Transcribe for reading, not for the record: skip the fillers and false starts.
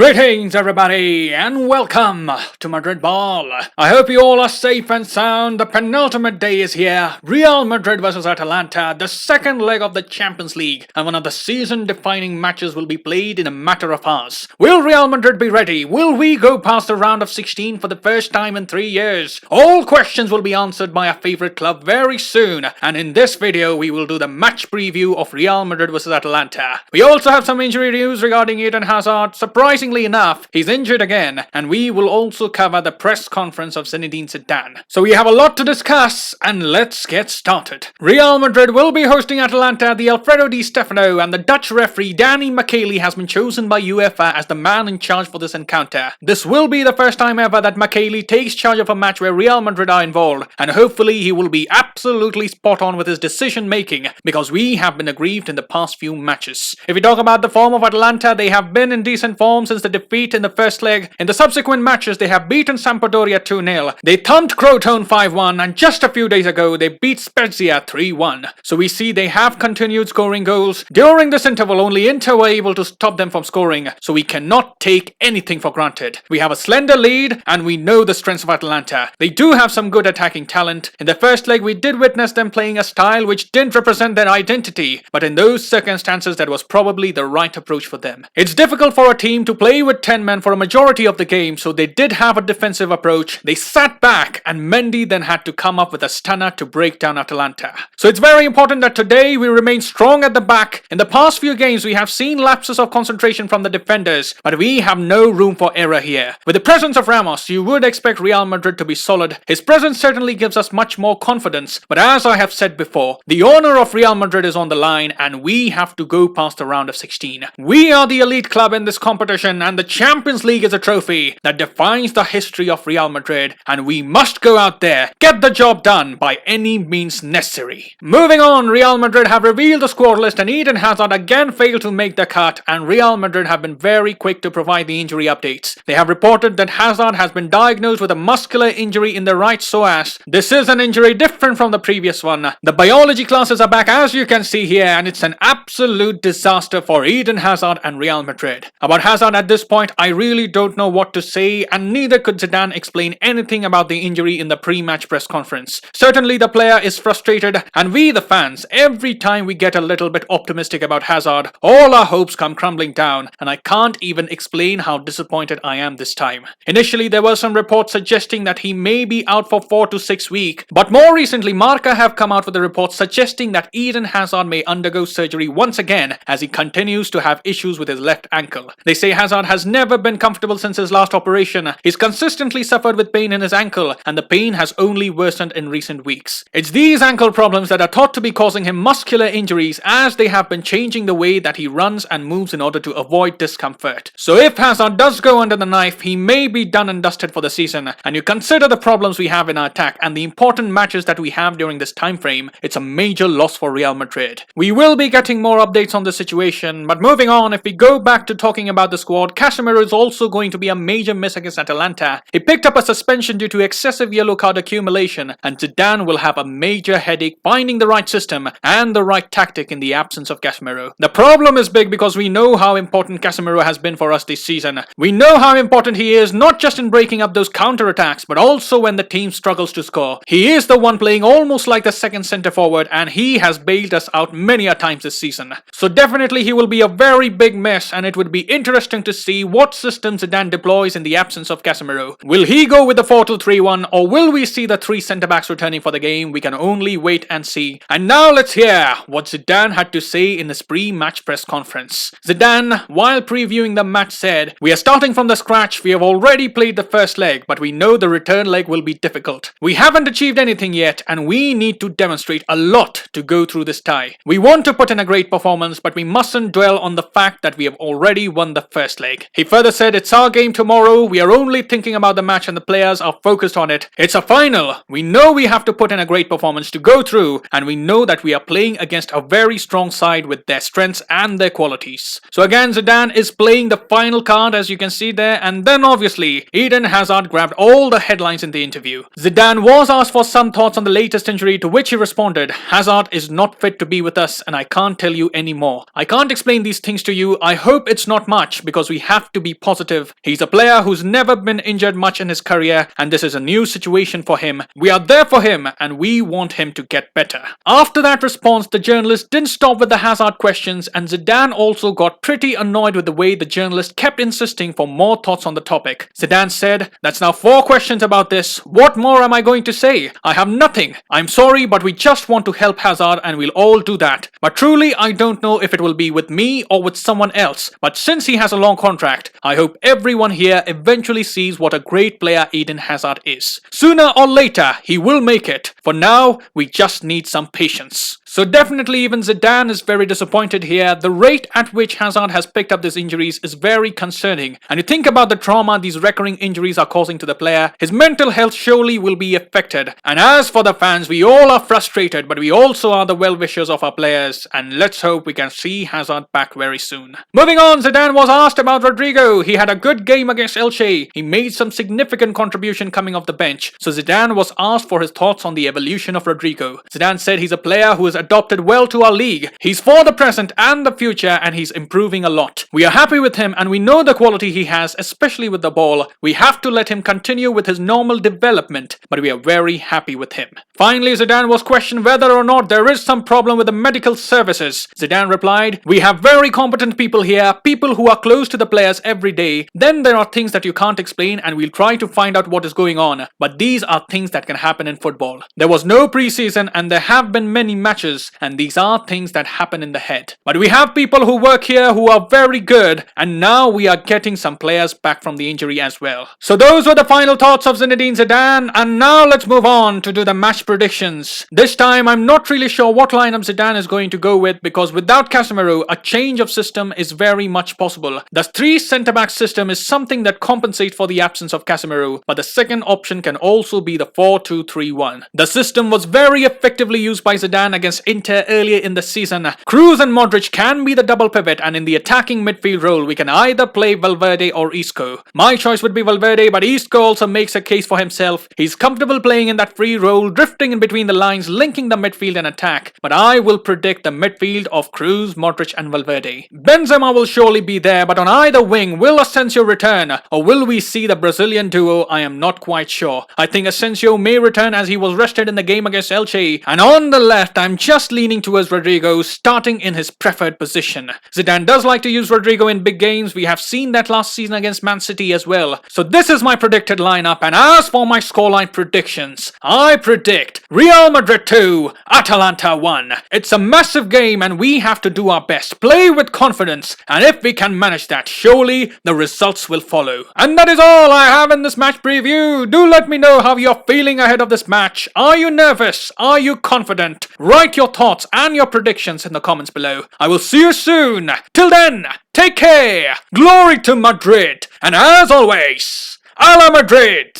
Greetings everybody and welcome to Madrid Ball. I hope you all are safe and sound. The penultimate day is here. Real Madrid versus Atalanta, the second leg of the Champions League, and one of the season-defining matches will be played in a matter of hours. Will Real Madrid be ready? Will we go past the round of 16 for the first time in 3 years? All questions will be answered by our favorite club very soon, and in this video we will do the match preview of Real Madrid versus Atalanta. We also have some injury news regarding Eden Hazard. Surprisingly enough, he's injured again, and we will also cover the press conference of Zinedine Zidane. So we have a lot to discuss, and let's get started. Real Madrid will be hosting Atalanta. The Alfredo Di Stefano and the Dutch referee Danny McKaylee has been chosen by UEFA as the man in charge for this encounter. This will be the first time ever that McKaylee takes charge of a match where Real Madrid are involved, and hopefully he will be absolutely spot on with his decision making, because we have been aggrieved in the past few matches. If we talk about the form of Atalanta, they have been in decent form since the defeat in the first leg. In the subsequent matches, they have beaten Sampdoria 2-0. They thumped Crotone 5-1, and just a few days ago, they beat Spezia 3-1. So we see they have continued scoring goals. During this interval, only Inter were able to stop them from scoring, so we cannot take anything for granted. We have a slender lead, and we know the strengths of Atalanta. They do have some good attacking talent. In the first leg, we did witness them playing a style which didn't represent their identity, but in those circumstances, that was probably the right approach for them. It's difficult for a team to play with 10 men for a majority of the game, so they did have a defensive approach. They sat back, and Mendy then had to come up with a stunner to break down Atalanta. So it's very important that today we remain strong at the back. In the past few games, we have seen lapses of concentration from the defenders, but we have no room for error here. With the presence of Ramos, you would expect Real Madrid to be solid. His presence certainly gives us much more confidence, but as I have said before, the honor of Real Madrid is on the line, and we have to go past the round of 16. We are the elite club in this competition, and the Champions League is a trophy that defines the history of Real Madrid, and we must go out there, get the job done by any means necessary. Moving on, Real Madrid have revealed the squad list, and Eden Hazard again failed to make the cut, and Real Madrid have been very quick to provide the injury updates. They have reported that Hazard has been diagnosed with a muscular injury in the right psoas. This is an injury different from the previous one. The biology classes are back, as you can see here, and it's an absolute disaster for Eden Hazard and Real Madrid. About Hazard at this point, I really don't know what to say, and neither could Zidane explain anything about the injury in the pre-match press conference. Certainly the player is frustrated, and we the fans, every time we get a little bit optimistic about Hazard, all our hopes come crumbling down, and I can't even explain how disappointed I am this time. Initially there were some reports suggesting that he may be out for 4 to 6 weeks, but more recently Marca have come out with a report suggesting that Eden Hazard may undergo surgery once again as he continues to have issues with his left ankle. They say Hazard has never been comfortable since his last operation. He's consistently suffered with pain in his ankle, and the pain has only worsened in recent weeks. It's these ankle problems that are thought to be causing him muscular injuries, as they have been changing the way that he runs and moves in order to avoid discomfort. So if Hazard does go under the knife, he may be done and dusted for the season. And you consider the problems we have in our attack and the important matches that we have during this time frame, it's a major loss for Real Madrid. We will be getting more updates on the situation, but moving on, if we go back to talking about the squad, Casemiro is also going to be a major miss against Atalanta. He picked up a suspension due to excessive yellow card accumulation, and Zidane will have a major headache finding the right system and the right tactic in the absence of Casemiro. The problem is big because we know how important Casemiro has been for us this season. We know how important he is, not just in breaking up those counter-attacks, but also when the team struggles to score. He is the one playing almost like the second centre forward, and he has bailed us out many a times this season. So definitely he will be a very big miss, and it would be interesting to see what system Zidane deploys in the absence of Casemiro. Will he go with the 4-2-3-1, or will we see the 3 centre-backs returning for the game? We can only wait and see. And now let's hear what Zidane had to say in his pre-match press conference. Zidane, while previewing the match, said, "We are starting from the scratch. We have already played the first leg, but we know the return leg will be difficult. We haven't achieved anything yet, and we need to demonstrate a lot to go through this tie. We want to put in a great performance, but we mustn't dwell on the fact that we have already won the first leg." He further said, "It's our game tomorrow. We are only thinking about the match and the players are focused on it. It's a final. We know we have to put in a great performance to go through, and we know that we are playing against a very strong side with their strengths and their qualities." So again, Zidane is playing the final card, as you can see there, and then obviously Eden Hazard grabbed all the headlines in the interview. Zidane was asked for some thoughts on the latest injury, to which he responded, "Hazard is not fit to be with us, and I can't tell you any more. I can't explain these things to you. I hope it's not much, because because we have to be positive. He's a player who's never been injured much in his career, and this is a new situation for him. We are there for him, and we want him to get better. After that response, the journalist didn't stop with the Hazard questions, and Zidane also got pretty annoyed with the way the journalist kept insisting for more thoughts on the topic. Zidane said, "That's now 4 questions about this. What more am I going to say? I have nothing. I'm sorry, but we just want to help Hazard and we'll all do that. But truly, I don't know if it will be with me or with someone else. But since he has a long contract, I hope everyone here eventually sees what a great player Eden Hazard is. Sooner or later, he will make it. For now, we just need some patience." So definitely even Zidane is very disappointed here. The rate at which Hazard has picked up these injuries is very concerning. And you think about the trauma these recurring injuries are causing to the player, his mental health surely will be affected. And as for the fans, we all are frustrated, but we also are the well-wishers of our players. And let's hope we can see Hazard back very soon. Moving on, Zidane was asked about Rodrigo. He had a good game against Elche. He made some significant contribution coming off the bench. So Zidane was asked for his thoughts on the evolution of Rodrigo. Zidane said he's a player who is adopted well to our league. He's for the present and the future, and he's improving a lot. We are happy with him and we know the quality he has, especially with the ball. We have to let him continue with his normal development, but we are very happy with him. Finally, Zidane was questioned whether or not there is some problem with the medical services. Zidane replied, "We have very competent people here, people who are close to the players every day. Then there are things that you can't explain and we'll try to find out what is going on. But these are things that can happen in football. There was no preseason and there have been many matches, and these are things that happen in the head. But we have people who work here who are very good, and now we are getting some players back from the injury as well." So those were the final thoughts of Zinedine Zidane, and now let's move on to do the match predictions. This time I'm not really sure what lineup Zidane is going to go with, because without Casemiro, a change of system is very much possible. The 3 centre-back system is something that compensates for the absence of Casemiro, but the second option can also be the 4-2-3-1. The system was very effectively used by Zidane against Inter earlier in the season. Kroos and Modric can be the double pivot, and in the attacking midfield role we can either play Valverde or Isco. My choice would be Valverde, but Isco also makes a case for himself. He's comfortable playing in that free role, drifting in between the lines, linking the midfield and attack. But I will predict the midfield of Kroos, Modric and Valverde. Benzema will surely be there, but on either wing, will Asensio return? Or will we see the Brazilian duo? I am not quite sure. I think Asensio may return as he was rested in the game against Elche. And on the left, I'm just leaning towards Rodrigo, starting in his preferred position. Zidane does like to use Rodrigo in big games. We have seen that last season against Man City as well. So this is my predicted lineup, and as for my scoreline predictions, I predict Real Madrid 2, Atalanta 1. It's a massive game and we have to do our best, play with confidence, and if we can manage that, surely the results will follow. And that is all I have in this match preview. Do let me know how you're feeling ahead of this match. Are you nervous? Are you confident? Write your thoughts and your predictions in the comments below. I will see you soon. Till then, take care. Glory to Madrid. And as always, a la Madrid.